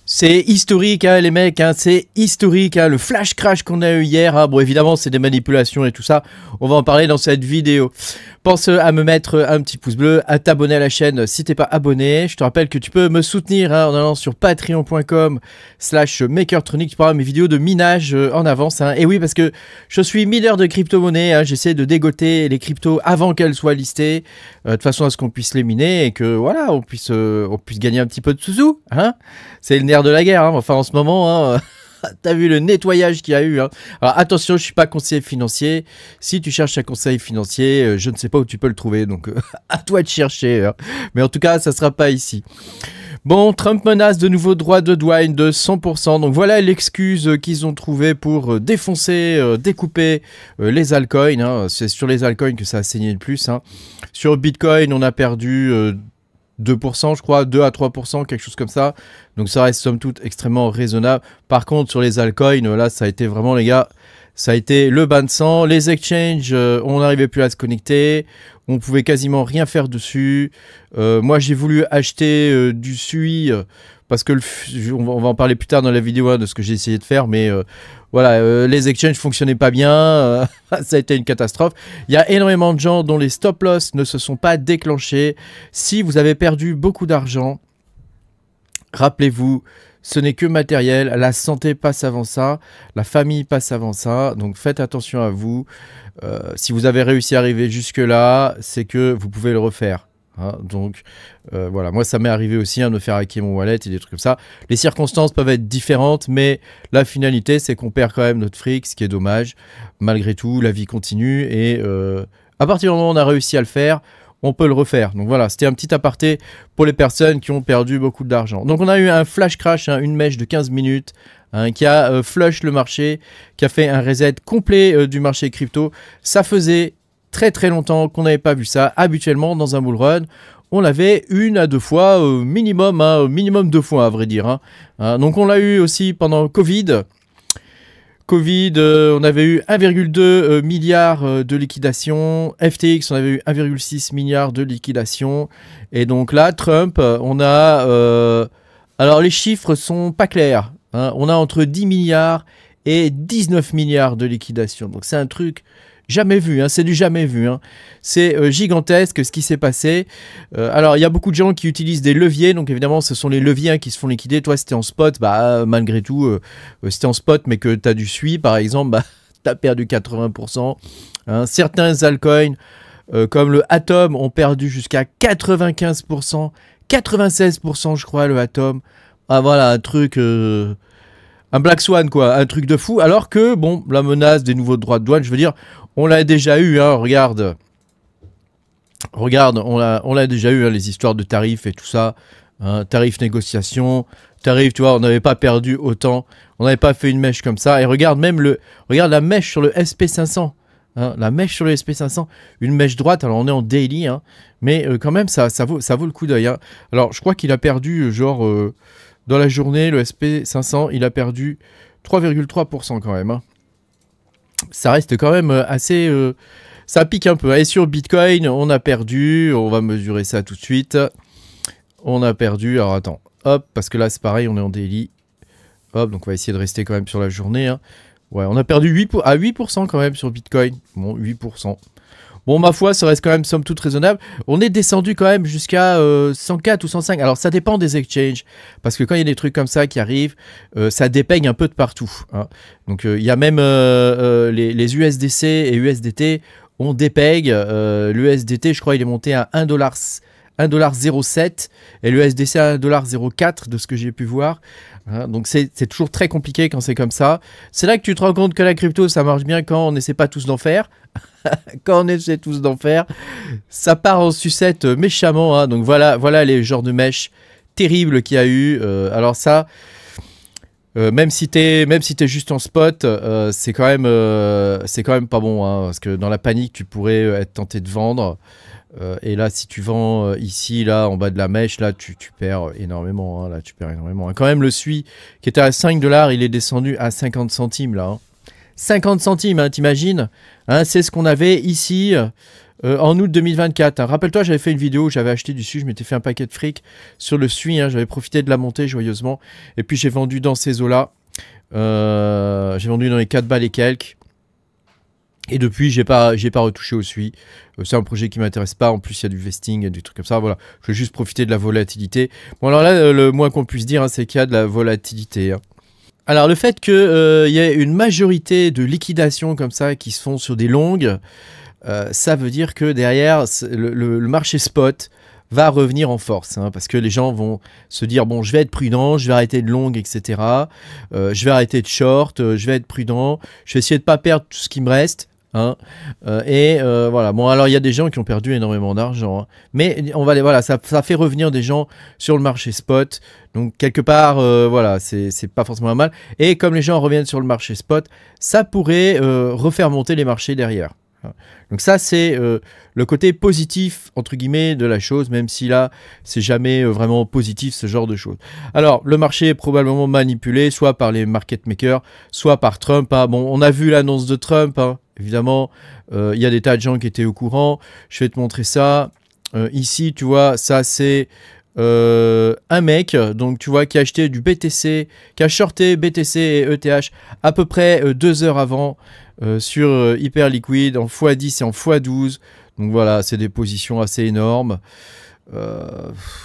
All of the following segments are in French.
C'est historique, hein, les mecs, hein, c'est historique, hein, le flash crash qu'on a eu hier. Hein, bon, évidemment, c'est des manipulations et tout ça. On va en parler dans cette vidéo. Pense à me mettre un petit pouce bleu, à t'abonner à la chaîne si t'es pas abonné. Je te rappelle que tu peux me soutenir hein, en allant sur patreon.com/makertronic. Tu pourras mes vidéos de minage en avance. Hein. Et oui, parce que je suis mineur de crypto-monnaies. Hein, j'essaie de dégoter les cryptos avant qu'elles soient listées, de façon à ce qu'on puisse les miner et que voilà, on puisse gagner un petit peu de sous-sous. Hein. C'est le nerf de la guerre. Hein. Enfin, en ce moment. Hein, t'as vu le nettoyage qu'il y a eu. Hein. Alors attention, je suis pas conseiller financier. Si tu cherches un conseil financier, je ne sais pas où tu peux le trouver. Donc à toi de chercher. Hein. Mais en tout cas, ça sera pas ici. Bon, Trump menace de nouveaux droits de douane de 100%. Donc voilà l'excuse qu'ils ont trouvée pour défoncer, découper les altcoins. Hein. C'est sur les altcoins que ça a saigné le plus. Hein. Sur Bitcoin, on a perdu 2%, je crois, 2 à 3%, quelque chose comme ça. Donc ça reste somme toute extrêmement raisonnable. Par contre, sur les altcoins, là, ça a été vraiment, les gars, ça a été le bain de sang. Les exchanges, on n'arrivait plus à se connecter. On pouvait quasiment rien faire dessus. Moi, j'ai voulu acheter du SUI parce que on va en parler plus tard dans la vidéo hein, de ce que j'ai essayé de faire. Mais voilà, les exchanges fonctionnaient pas bien. Ça a été une catastrophe. Il y a énormément de gens dont les stop loss ne se sont pas déclenchés. Si vous avez perdu beaucoup d'argent, rappelez-vous, ce n'est que matériel. La santé passe avant ça. La famille passe avant ça. Donc faites attention à vous. Si vous avez réussi à arriver jusque-là, c'est que vous pouvez le refaire. Hein, donc voilà, moi ça m'est arrivé aussi hein, de me faire hacker mon wallet et des trucs comme ça. Les circonstances peuvent être différentes, mais la finalité c'est qu'on perd quand même notre fric, ce qui est dommage. Malgré tout, la vie continue et à partir du moment où on a réussi à le faire, on peut le refaire. Donc voilà, c'était un petit aparté pour les personnes qui ont perdu beaucoup d'argent. Donc on a eu un flash crash, hein, une mèche de 15 minutes hein, qui a flush le marché, qui a fait un reset complet du marché crypto. Ça faisait très très longtemps qu'on n'avait pas vu ça. Habituellement, dans un bull run, on l'avait une à deux fois, minimum, hein, minimum 2 fois à vrai dire. Hein. Donc on l'a eu aussi pendant Covid. On avait eu 1,2 milliard de liquidation. FTX, on avait eu 1,6 milliard de liquidation. Et donc là, Trump, on a... alors les chiffres sont pas clairs. Hein. On a entre 10 milliards et 19 milliards de liquidation. Donc c'est un truc... jamais vu, hein, c'est du jamais vu. Hein. C'est gigantesque ce qui s'est passé. Alors, il y a beaucoup de gens qui utilisent des leviers. Donc, évidemment, ce sont les leviers hein, qui se font liquider. Toi, si t'es en spot, bah, malgré tout, si t'es en spot, mais que tu as du SUI, par exemple, bah, tu as perdu 80%. Hein. Certains altcoins, comme le Atom, ont perdu jusqu'à 95%. 96%, je crois, le Atom. Ah, voilà, un truc... un Black Swan, quoi, un truc de fou. Alors que, bon, la menace des nouveaux droits de douane, je veux dire, on l'a déjà eu, hein, regarde, on l'a déjà eu, hein, les histoires de tarifs et tout ça, hein, tarifs négociation, tarifs, tu vois, on n'avait pas perdu autant, on n'avait pas fait une mèche comme ça. Et regarde même regarde la mèche sur le SP500, hein, la mèche sur le SP500, une mèche droite, alors on est en daily, hein, mais quand même, ça vaut le coup d'œil. Hein. Alors, je crois qu'il a perdu, genre... dans la journée, le SP500, il a perdu 3,3% quand même. Hein. Ça reste quand même assez... ça pique un peu. Et sur Bitcoin, on a perdu. On va mesurer ça tout de suite. On a perdu... Alors attends. Hop, parce que là, c'est pareil, on est en daily. Hop, donc on va essayer de rester quand même sur la journée. Hein. Ouais, on a perdu 8% quand même sur Bitcoin. Bon, 8%. Bon, ma foi, ça reste quand même somme toute raisonnable. On est descendu quand même jusqu'à 104 ou 105. Alors, ça dépend des exchanges. Parce que quand il y a des trucs comme ça qui arrivent, ça dépeigne un peu de partout. Hein. Donc, il y a même les USDC et USDT, on dépeigne. L'USDT, je crois, il est monté à 1,07$ et l'USDC à 1,04$ de ce que j'ai pu voir. Hein, donc c'est toujours très compliqué quand c'est comme ça. C'est là que tu te rends compte que la crypto, ça marche bien quand on n'essaie pas tous d'en faire. Quand on essaie tous d'en faire, ça part en sucette méchamment. Hein. Donc voilà les genres de mèches terribles qu'il y a eu. Alors ça, même si t'es juste en spot, c'est quand même pas bon. Hein, parce que dans la panique, tu pourrais être tenté de vendre. Et là, si tu vends ici, là, en bas de la mèche, là, tu perds énormément. Hein, là, tu perds énormément. Hein. Quand même, le SUI qui était à 5$, il est descendu à 50 centimes là. Hein. 50 centimes, hein, t'imagines hein, c'est ce qu'on avait ici en août 2024. Hein. Rappelle-toi, j'avais fait une vidéo où j'avais acheté du SUI, je m'étais fait un paquet de fric sur le SUI, hein, j'avais profité de la montée joyeusement, et puis j'ai vendu dans ces eaux-là. J'ai vendu dans les 4 balles et quelques. Et depuis, j'ai pas retouché au SUI. C'est un projet qui m'intéresse pas. En plus, il y a du vesting, des trucs comme ça. Voilà, je veux juste profiter de la volatilité. Bon, alors là, le moins qu'on puisse dire, hein, c'est qu'il y a de la volatilité. Hein. Alors, le fait qu'il y ait une majorité de liquidations comme ça qui se font sur des longues, ça veut dire que derrière, le marché spot va revenir en force, hein, parce que les gens vont se dire, bon, je vais être prudent, je vais arrêter de long, etc. Je vais arrêter de short, je vais être prudent, je vais essayer de pas perdre tout ce qui me reste. Hein, voilà. Bon, alors il y a des gens qui ont perdu énormément d'argent, hein, mais voilà, ça fait revenir des gens sur le marché spot. Donc quelque part, voilà, c'est pas forcément mal. Et comme les gens reviennent sur le marché spot, ça pourrait refaire monter les marchés derrière. Donc ça, c'est le côté positif, entre guillemets, de la chose, même si là, c'est jamais vraiment positif, ce genre de choses. Alors, le marché est probablement manipulé, soit par les market makers, soit par Trump. Hein. Bon, on a vu l'annonce de Trump, hein. Évidemment, il y a des tas de gens qui étaient au courant. Je vais te montrer ça. Ici, tu vois, ça, c'est un mec, donc tu vois, qui a acheté du BTC, qui a shorté BTC et ETH à peu près 2 heures avant sur Hyperliquid en x10 et en x12. Donc voilà, c'est des positions assez énormes.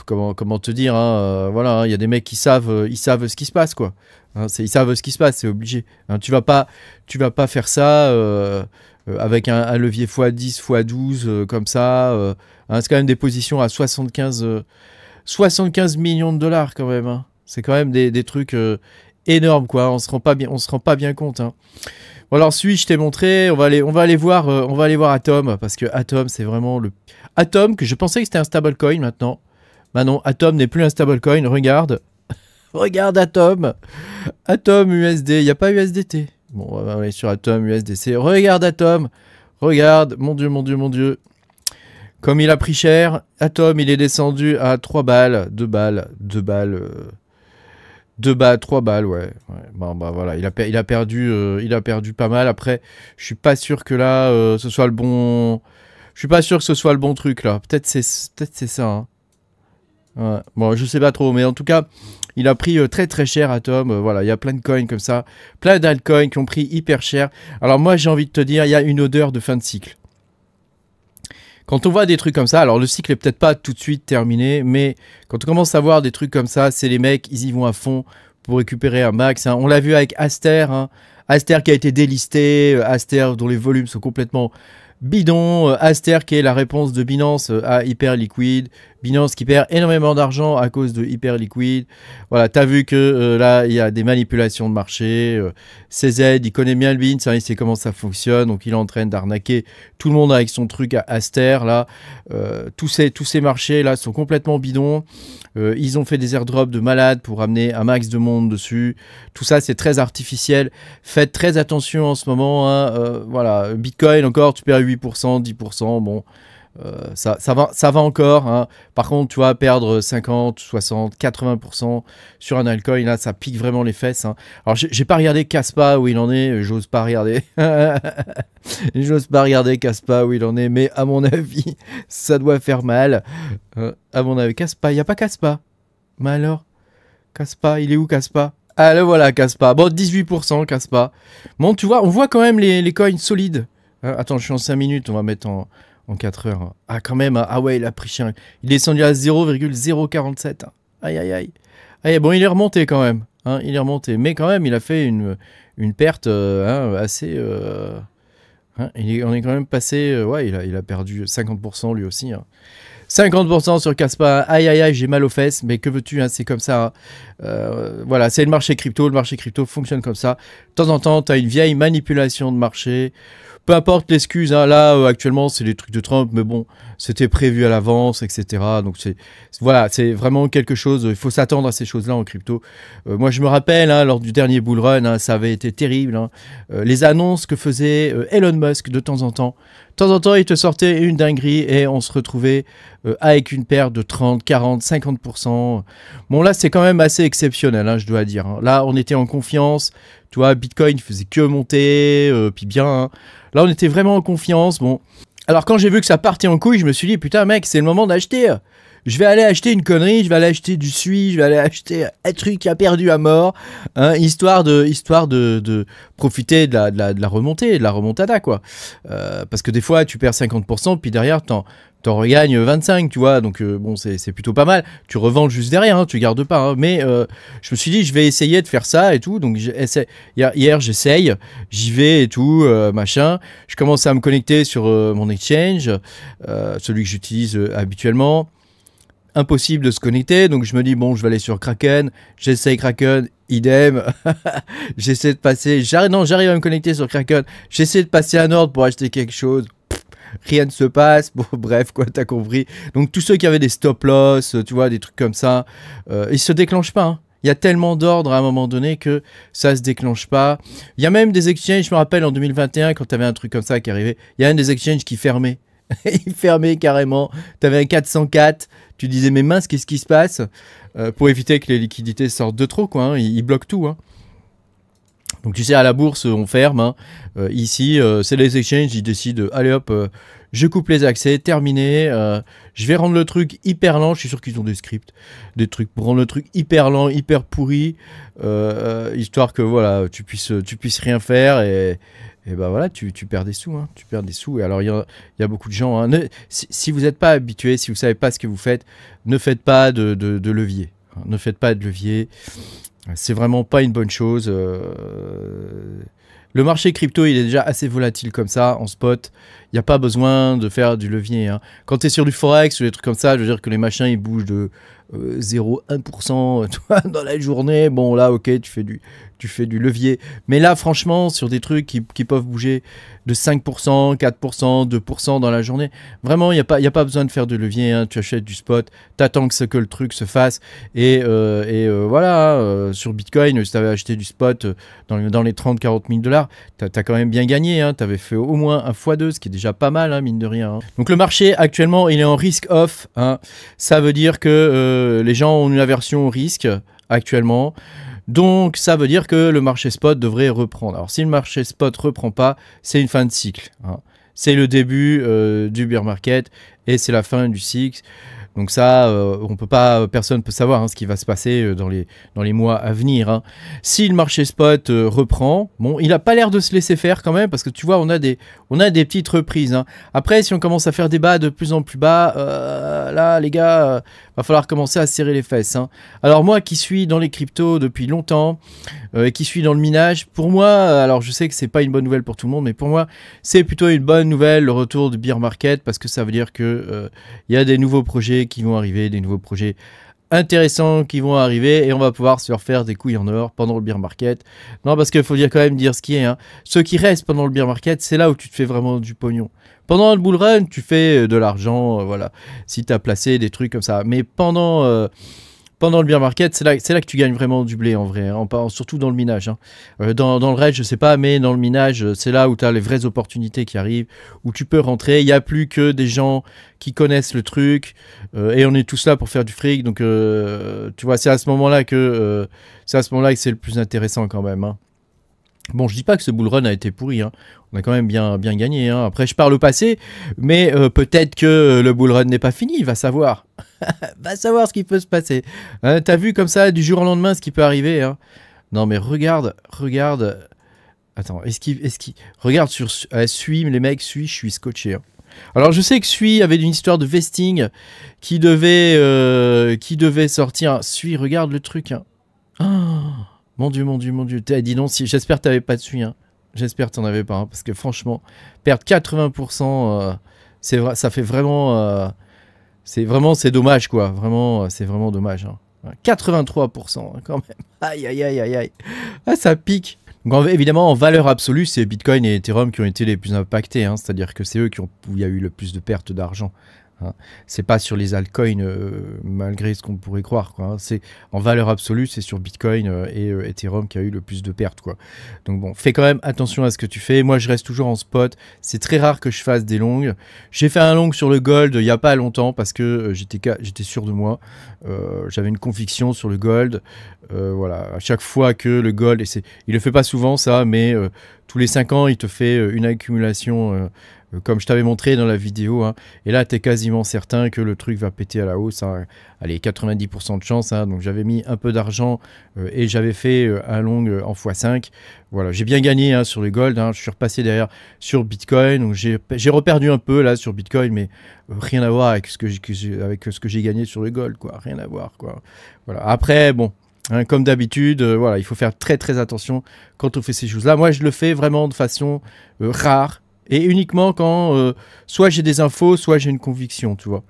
Comment te dire, hein, voilà, il y a des mecs qui savent, ils savent ce qui se passe, quoi. Hein, ils savent ce qui se passe, c'est obligé. Hein, tu vas pas faire ça avec un levier x10, x12 comme ça. Hein, c'est quand même des positions à 75 millions de dollars quand même. Hein. C'est quand même des trucs énormes, quoi. On se rend pas bien compte. Hein. Bon, alors celui je t'ai montré, on va aller voir Atom, parce que Atom c'est vraiment le Atom que je pensais que c'était un stablecoin maintenant. Bah non, Atom n'est plus un stablecoin. Regarde, regarde Atom USD. Il n'y a pas USDT. Bon, on va aller sur Atom USDC. Regarde Atom, regarde, mon Dieu. Comme il a pris cher, Atom il est descendu à 3 balles, 2 balles, 3 balles, ouais. Bon, bah voilà, il a perdu pas mal. Après, je suis pas sûr que là, ce soit le bon. Je suis pas sûr que ce soit le bon truc là. Peut-être c'est ça. Hein. Ouais. Bon, je sais pas trop, mais en tout cas, il a pris très très cher Atom. Voilà, il y a plein de coins comme ça, plein d'altcoins qui ont pris hyper cher. Alors moi, j'ai envie de te dire, il y a une odeur de fin de cycle. Quand on voit des trucs comme ça, alors le cycle est peut-être pas tout de suite terminé, mais quand on commence à voir des trucs comme ça, c'est les mecs, ils y vont à fond pour récupérer un max. Hein. On l'a vu avec Aster, hein. Aster qui a été délisté, Aster dont les volumes sont complètement bidons, Aster qui est la réponse de Binance à Hyperliquid, Binance qui perd énormément d'argent à cause de Hyperliquid. Voilà, t'as vu que là, il y a des manipulations de marché. CZ, il connaît bien le BINS, hein, il sait comment ça fonctionne, donc il est en train d'arnaquer tout le monde avec son truc à Aster. Là, tous ces marchés là sont complètement bidons. Ils ont fait des airdrops de malades pour amener un max de monde dessus. Tout ça, c'est très artificiel. Faites très attention en ce moment. Hein. Voilà, Bitcoin encore, tu perds 8%, 10%. Bon, ça va encore. Hein. Par contre, tu vas perdre 50, 60, 80% sur un altcoin. Là, ça pique vraiment les fesses. Hein. Alors, j'ai pas regardé Kaspa où il en est. J'ose pas regarder. J'ose pas regarder Kaspa où il en est. Mais à mon avis, ça doit faire mal. À mon avis, Kaspa, il n'y a pas Kaspa. Mais alors, Kaspa, il est où Kaspa? Ah, le voilà, Kaspa. Bon, 18% Kaspa. Bon, tu vois, on voit quand même les coins solides. Attends, je suis en 5 minutes. On va mettre en 4 heures. Ah, quand même. Ah ouais, il a pris cher. Il est descendu à 0,047. Aïe, aïe, aïe. Aïe, bon, il est remonté quand même. Hein, il est remonté. Mais quand même, il a fait une perte assez... Hein, on est quand même passé... ouais, il a perdu 50% lui aussi. Hein. 50% sur Kaspa, aïe aïe aïe, j'ai mal aux fesses, mais que veux-tu, hein, c'est comme ça. Hein. Voilà, c'est le marché crypto fonctionne comme ça. De temps en temps, tu as une vieille manipulation de marché. Peu importe l'excuse, hein, là actuellement c'est les trucs de Trump, mais bon, c'était prévu à l'avance, etc. Donc voilà, c'est vraiment quelque chose, il faut s'attendre à ces choses-là en crypto. Moi je me rappelle, hein, lors du dernier bull run, hein, ça avait été terrible. Hein. Les annonces que faisait Elon Musk de temps en temps. De temps en temps, il te sortait une dinguerie et on se retrouvait avec une perte de 30, 40, 50%. Bon là c'est quand même assez exceptionnel, hein, je dois dire. Hein. Là on était en confiance, tu vois, Bitcoin faisait que monter, puis bien. Hein. Là, on était vraiment en confiance. Bon, Alors quand j'ai vu que ça partait en couille, je me suis dit putain mec, c'est le moment d'acheter. Je vais aller acheter une connerie, je vais aller acheter du SUI, je vais aller acheter un truc qui a perdu à mort, hein, histoire de profiter de la remontée, de la remontada quoi. Parce que des fois tu perds 50%, puis derrière t'en regagnes 25, tu vois, donc bon c'est plutôt pas mal. Tu revends juste derrière, hein, tu gardes pas, hein, mais je me suis dit je vais essayer de faire ça et tout, donc hier j'essaye, j'y vais et tout, machin. Je commence à me connecter sur mon exchange, celui que j'utilise habituellement. Impossible de se connecter, donc je me dis bon je vais aller sur Kraken, j'essaye Kraken, idem. J'essaie de passer, j'arrive à me connecter sur Kraken, j'essaie de passer un ordre pour acheter quelque chose, rien ne se passe, bon bref quoi, t'as compris. Donc tous ceux qui avaient des stop loss, tu vois, des trucs comme ça, ils se déclenchent pas, hein. Il y a tellement d'ordres à un moment donné que ça se déclenche pas. Il y a même des exchanges, je me rappelle en 2021 quand t'avais un truc comme ça qui arrivait, il y a un des exchanges qui fermait. Il fermait carrément, t'avais un 404, tu disais mais mince qu'est-ce qui se passe, pour éviter que les liquidités sortent de trop quoi, hein, ils bloquent tout, hein. Donc tu sais à la bourse on ferme, hein. Ici c'est les exchanges, ils décident allez hop je coupe les accès, terminé, je vais rendre le truc hyper lent, je suis sûr qu'ils ont des scripts, des trucs pour rendre le truc hyper lent, hyper pourri, histoire que voilà tu puisses rien faire et ben voilà, tu perds des sous, hein, tu perds des sous. Et alors, il y a beaucoup de gens, hein, si vous n'êtes pas habitué, si vous ne savez pas ce que vous faites, ne faites pas de levier. Hein, ne faites pas de levier. C'est vraiment pas une bonne chose. Le marché crypto, il est déjà assez volatile comme ça, en spot. Il n'y a pas besoin de faire du levier, hein. Quand tu es sur du Forex ou des trucs comme ça, je veux dire que les machins, ils bougent de 0,1% dans la journée. Bon, là, ok, tu fais du levier. Mais là, franchement, sur des trucs qui peuvent bouger de 5%, 4%, 2% dans la journée, vraiment, il n'y a pas besoin de faire de levier, hein. Tu achètes du spot, tu attends que le truc se fasse. Et voilà, sur Bitcoin, si tu avais acheté du spot dans les 30-40 000 $, tu as quand même bien gagné, hein. Tu avais fait au moins un x2, ce qui est déjà pas mal, hein, mine de rien, hein. Donc le marché, actuellement, il est en risk off, hein. Ça veut dire que les gens ont une aversion au risque, actuellement. Donc ça veut dire que le marché spot devrait reprendre. Alors si le marché spot reprend pas, c'est une fin de cycle, hein. C'est le début du bear market et c'est la fin du cycle. Donc ça, personne ne peut savoir, hein, ce qui va se passer dans les mois à venir, hein. Si le marché spot reprend, bon, il n'a pas l'air de se laisser faire quand même, parce que tu vois, on a des petites reprises, hein. Après, si on commence à faire des bas de plus en plus bas, là, les gars, va falloir commencer à serrer les fesses, hein. Alors moi, qui suis dans les cryptos depuis longtemps, qui suis dans le minage, pour moi, alors je sais que c'est pas une bonne nouvelle pour tout le monde, mais pour moi, c'est plutôt une bonne nouvelle, le retour du bear market, parce que ça veut dire que il y a des nouveaux projets qui vont arriver, des nouveaux projets intéressants qui vont arriver et on va pouvoir se refaire des couilles en or pendant le bear market. Non, parce qu'il faut quand même dire ce qui est, hein. Ceux qui restent pendant le bear market, c'est là où tu te fais vraiment du pognon. Pendant le bull run, tu fais de l'argent, voilà, si tu as placé des trucs comme ça. Mais pendant le bear market, c'est là que tu gagnes vraiment du blé en vrai, hein, surtout dans le minage, hein. Dans le reste, je sais pas, mais dans le minage, c'est là où tu as les vraies opportunités qui arrivent, où tu peux rentrer. Il n'y a plus que des gens qui connaissent le truc, et on est tous là pour faire du fric. Donc, tu vois, c'est à ce moment-là que c'est le plus intéressant quand même, hein. Bon, je dis pas que ce bull run a été pourri, hein. On a quand même bien gagné, hein. Après, je parle au passé, mais peut-être que le bull run n'est pas fini, va savoir. Va savoir ce qui peut se passer. Hein, t'as vu comme ça, du jour au lendemain, ce qui peut arriver, hein. Non, mais regarde. Attends, regarde sur Sui, les mecs, Sui, je suis scotché, hein. Alors, je sais que Sui avait une histoire de vesting qui devait sortir. Sui, regarde le truc, hein. Oh, mon Dieu. Dis donc, j'espère que t'avais pas de Sui, hein. J'espère que t'en avais pas, hein, parce que franchement, perdre 80%, c'est vrai, ça fait vraiment... c'est dommage, quoi. Vraiment, c'est vraiment dommage, hein. 83%, hein, quand même. Aïe. Ah, ça pique. Donc, évidemment, en valeur absolue, c'est Bitcoin et Ethereum qui ont été les plus impactés, hein. C'est-à-dire que c'est eux où il y a eu le plus de pertes d'argent, hein. C'est pas sur les altcoins, malgré ce qu'on pourrait croire, quoi, hein. C'est en valeur absolue, c'est sur Bitcoin et Ethereum qui a eu le plus de pertes, quoi. Donc bon, fais quand même attention à ce que tu fais. Moi, je reste toujours en spot. C'est très rare que je fasse des longues. J'ai fait un long sur le gold il y a pas longtemps parce que j'étais sûr de moi. J'avais une conviction sur le gold. Voilà, à chaque fois que le gold, il le fait pas souvent ça, mais tous les 5 ans, il te fait une accumulation comme je t'avais montré dans la vidéo. Hein. Et là, tu es quasiment certain que le truc va péter à la hausse. Hein. Allez, 90% de chance. Hein. Donc j'avais mis un peu d'argent et j'avais fait un long en x5. Voilà, j'ai bien gagné hein, sur le gold. Hein. Je suis repassé derrière sur Bitcoin. Donc j'ai reperdu un peu là sur Bitcoin, mais rien à voir avec ce que j'ai gagné sur le gold. Quoi. Rien à voir. Quoi. Voilà. Après, bon. Hein, comme d'habitude, voilà, il faut faire très très attention quand on fait ces choses-là. Moi, je le fais vraiment de façon rare et uniquement quand soit j'ai des infos, soit j'ai une conviction, tu vois.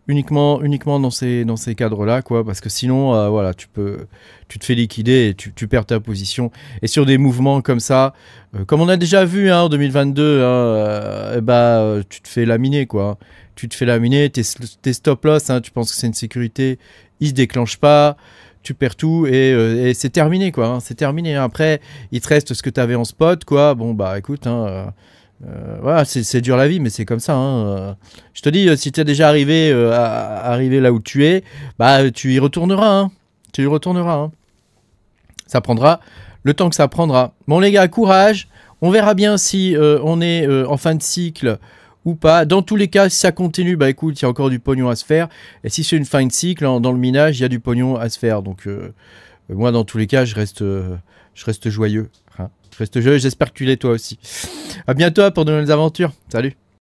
Uniquement dans ces cadres-là, quoi, parce que sinon, voilà, tu te fais liquider et tu perds ta position. Et sur des mouvements comme ça, comme on a déjà vu hein, en 2022, hein, tu te fais laminer, quoi. Tu te fais laminer, tes stop-loss, hein, tu penses que c'est une sécurité, ils se déclenchent pas. Tu perds tout et c'est terminé quoi, hein, c'est terminé. Après, il te reste ce que tu avais en spot quoi. Bon bah écoute, hein, voilà, c'est dur la vie, mais c'est comme ça. Hein, je te dis, si tu es déjà arrivé là où tu es, bah tu y retourneras. Hein, tu y retourneras. Hein. Ça prendra le temps que ça prendra. Bon les gars, courage. On verra bien si on est en fin de cycle ou pas. Dans tous les cas, si ça continue, bah écoute, il y a encore du pognon à se faire. Et si c'est une fin de cycle, dans le minage, il y a du pognon à se faire. Donc moi, dans tous les cas, je reste joyeux. Hein. Je reste joyeux, j'espère que tu l'es toi aussi. À bientôt pour de nouvelles aventures. Salut.